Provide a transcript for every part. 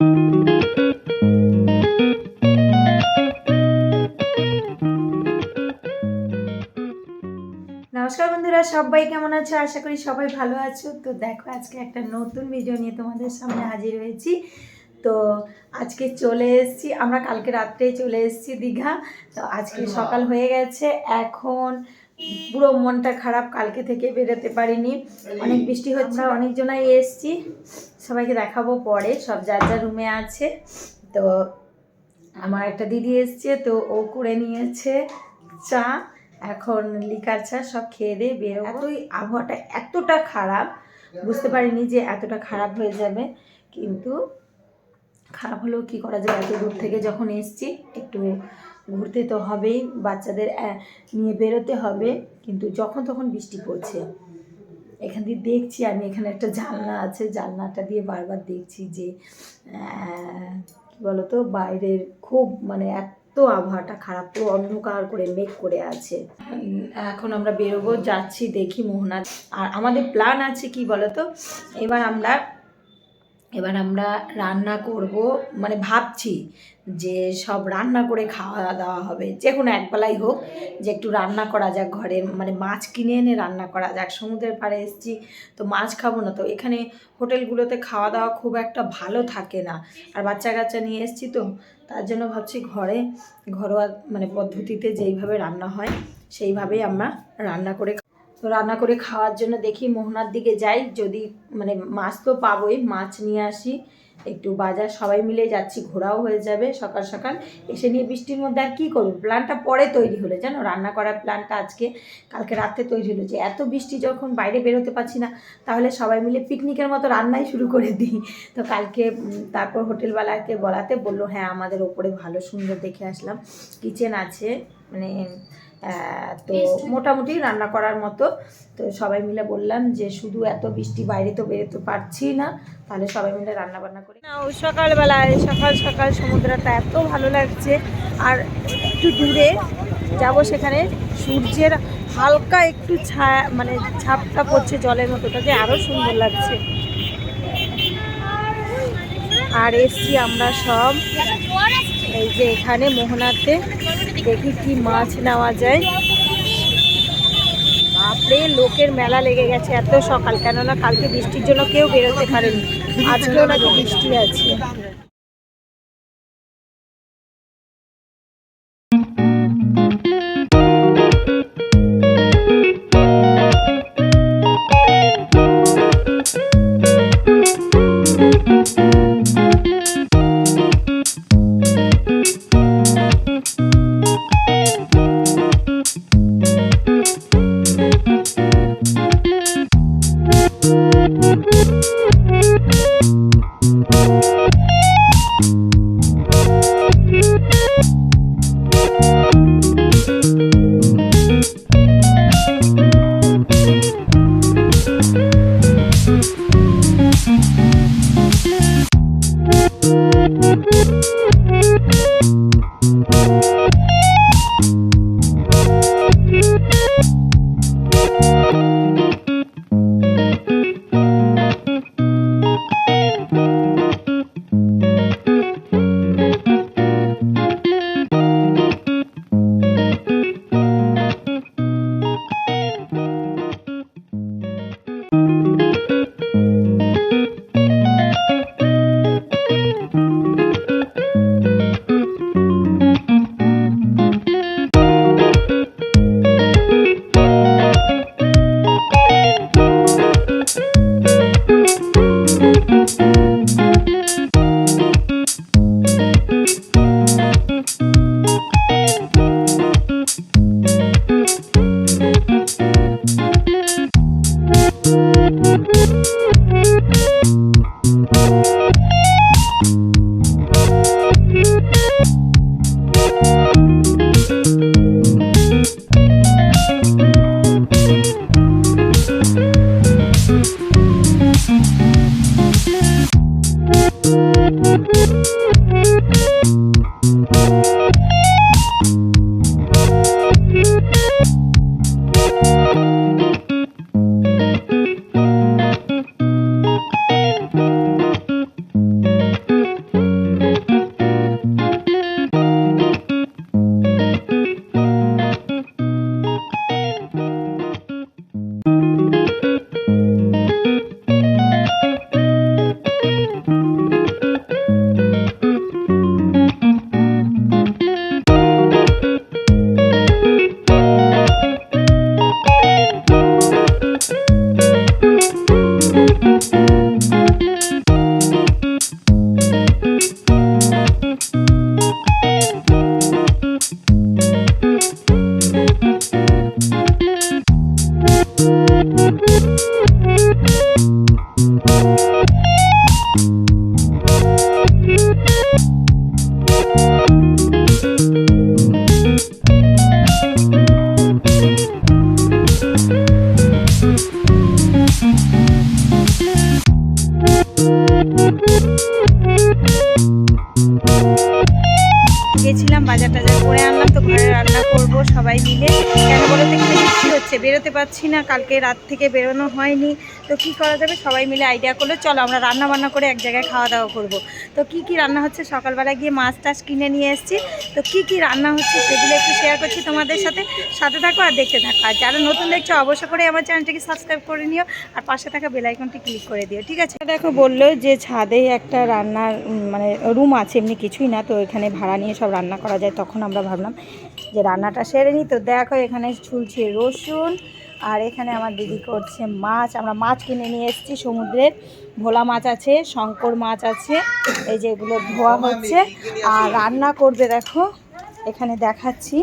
নমস্কার বন্ধুরা, সবাই কেমন আছো? আশা করি সবাই ভালো আছো। তো দেখো, আজকে একটা নতুন ভিডিও নিয়ে তোমাদের সামনে হাজির হয়েছি। তো আজকে চলে এসেছি, আমরা কালকে রাত্রেই চলে এসেছি দীঘা। তো আজকে সকাল হয়ে গেছে, এখন পুরো মনটা খারাপ, কালকে থেকে বেরোতে পারিনি, অনেক বৃষ্টি হচ্ছে। আমরা অনেকজনাই এসেছি, সবাইকে দেখাবো পরে, সব যার যার রুমে আছে। তো আমার একটা দিদি এসছে, তো ও করে নিয়েছে চা, এখন লিকার চা, সব খেয়ে দিয়ে বেরোবো। এতই আবহাওয়াটা এতটা খারাপ, বুঝতে পারিনি যে এতটা খারাপ হয়ে যাবে, কিন্তু খারাপ হলেও কী করা যায়, এত দূর থেকে যখন এসছি একটু ঘুরতে তো হবেই, বাচ্চাদের নিয়ে বেরোতে হবে। কিন্তু যখন তখন বৃষ্টি পড়ছে, এখান দিয়ে দেখছি আমি, এখানে একটা জানলা আছে, জানলাটা দিয়ে বারবার দেখছি যে কী বলতো, বাইরের খুব মানে এত আবহাওয়াটা খারাপ, পুরো অন্ধকার করে মেঘ করে আছে। এখন আমরা বেরোবো, যাচ্ছি, দেখি মোহনা। আর আমাদের প্ল্যান আছে কি বলতো, এবার আমরা রান্না করব, মানে ভাবছি যে সব রান্না করে খাওয়া দাওয়া হবে, যে কোনো একবেলাই হোক, যে একটু রান্না করা যাক ঘরে, মানে মাছ কিনে এনে রান্না করা যাক। সমুদ্রের পাড়ে এসেছি তো মাছ খাবো না, তো এখানে হোটেলগুলোতে খাওয়া দাওয়া খুব একটা ভালো থাকে না, আর বাচ্চা কাচ্চা নিয়ে এসেছি, তো তার জন্য ভাবছি ঘরে ঘরোয়া মানে পদ্ধতিতে যেইভাবে রান্না হয় সেইভাবেই আমরা রান্না করে, তো রান্না করে খাওয়ার জন্য দেখি মোহনার দিকে যাই, যদি মানে মাছ তো পাবোই, মাছ নিয়ে আসি, একটু বাজার সবাই মিলে যাচ্ছি, ঘোরাও হয়ে যাবে সকাল সকাল। এসে নিয়ে বৃষ্টির মধ্যে আর কী করবো, প্ল্যানটা পরে তৈরি হলো জানো, রান্না করার প্ল্যানটা কালকে রাত্রে তৈরি হলো, যে এত বৃষ্টি যখন বাইরে বেরোতে পারছি না, তাহলে সবাই মিলে পিকনিকের মতো রান্নাই শুরু করে দিই। তো কালকে তারপর হোটেলওয়ালাকে বললো হ্যাঁ, আমাদের ওপরে ভালো সুন্দর দেখে আসলাম, কিচেন আছে, মানে তো মোটামুটি রান্না করার মতো। তো সবাই মিলে বললাম যে শুধু এত বৃষ্টি, বাইরে তো বেরোতে পারছি না, তাহলে সবাই মিলে রান্না বান্না করি না। ওই সকালবেলায় সকাল সকাল সমুদ্রটা এত ভালো লাগছে, আর একটু দূরে যাব, সেখানে সূর্যের হালকা একটু ছায়া, মানে ছাপটা পড়ছে জলের মতো, তাতে আরও সুন্দর লাগছে। আর এসছি আমরা সব এই যে এখানে মোহনাতে, দেখি কি মাছ নেওয়া যায়। বাপরে, লোকের মেলা লেগে গেছে এত সকাল, কেননা কালকে বৃষ্টির জন্য কেউ বেরোতে পারেনি, আজকেও নাকি বৃষ্টি আছে। করব সবাই মিলে। কেন বলো তো, এখানে বৃষ্টি হচ্ছে, বেরোতে পারছি না, কালকে রাত থেকে বেরোনো হয়নি, তো কি করা যাবে, সবাই মিলে আইডিয়া করলে চলো আমরা রান্না বান্না করে এক জায়গায় খাওয়া দাওয়া করব। তো কি কি রান্না হচ্ছে, সকালবেলা গিয়ে মাছ টাছ কিনে নিয়ে এসেছি, তো কি কি রান্না হচ্ছে সেগুলো একটু শেয়ার করছি তোমাদের সাথে। সাথে থাকো আর দেখতে থাকো, আর যারা নতুন দেখছো অবশ্যই করে আমার চ্যানেলটিকে সাবস্ক্রাইব করে নিও আর পাশে থাকা বেল আইকনটি ক্লিক করে দিও, ঠিক আছে। দেখো বললো যে ছাদে একটা রান্নার মানে রুম আছে, এমনি কিছুই না, তো এখানে ভাড়া নিয়ে সব রান্না করা যায়। তখন আমরা ভাবলাম যে রান্নাটা সেরে নিই। তো দেখো এখানে ঝুলছে রসুন, আর এখানে আমার দিদি করছে মাছ। আমরা মাছ কিনে নিয়ে এসেছি সমুদ্রের, ভোলা মাছ আছে, শঙ্কর মাছ আছে, এই যে এগুলো ধোয়া হচ্ছে আর রান্না করবে। দেখো এখানে দেখাচ্ছি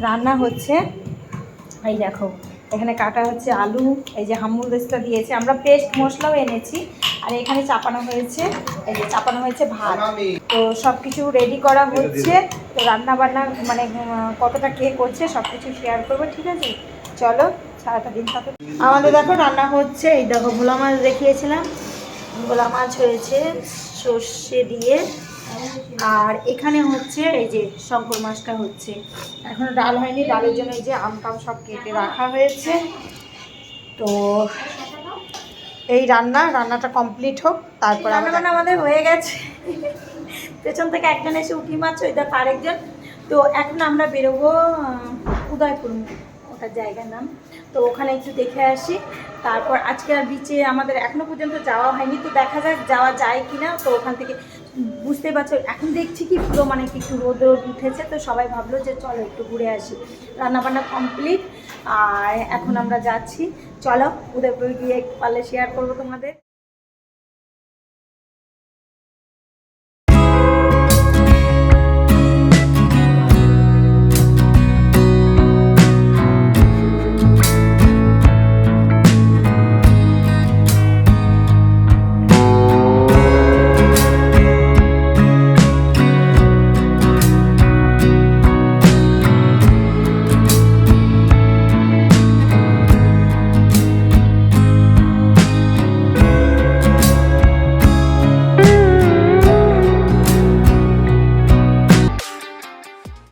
রান্না হচ্ছে, এই দেখো এখানে কাটা হচ্ছে আলু, এই যে হামুলদেশটা দিয়েছে, আমরা পেস্ট মশলাও এনেছি, আর এখানে চাপানো হয়েছে, এই যে চাপানো হয়েছে ভাত। তো সব কিছু রেডি করা হচ্ছে। তো রান্না বান্না মানে কতটা কে করছে সব কিছু শেয়ার করবো, ঠিক আছে। চলো সারাটা দিন সাথে আমাদের দেখো রান্না হচ্ছে। এই দেখো ভোলা মাছ দেখিয়েছিলাম, ভোলা মাছ হয়েছে সর্ষে দিয়ে, আর এখানে হচ্ছে এই যে শঙ্কর মাছটা হচ্ছে। এখনো ডাল হয়নি, ডালের জন্য এই যে আম টাম সব কেটে রাখা হয়েছে। তো এই রান্নাটা কমপ্লিট হোক, তারপর রান্না আমাদের হয়ে গেছে। পেছন থেকে একজন এসে উঁকি মারছে, ওই দেখো আরেকজন। তো এখন আমরা বেরোবো উদয়পুর, ওটার জায়গার নাম, তো ওখানে একটু দেখে আসি। তারপর আজকে আর বিচে আমাদের এখনো পর্যন্ত যাওয়া হয়নি, তো দেখা যাক যাওয়া যায় কি না। তো ওখান থেকে বুঝতেই পারছো এখন দেখছি কি পুরো মানে কি একটু রোদ উঠেছে, তো সবাই ভাবলো যে চলো একটু ঘুরে আসি। রান্নাবান্না কমপ্লিট আর এখন আমরা যাচ্ছি, চলো উদয়পুর গিয়ে পারলে শেয়ার করবো তোমাদের।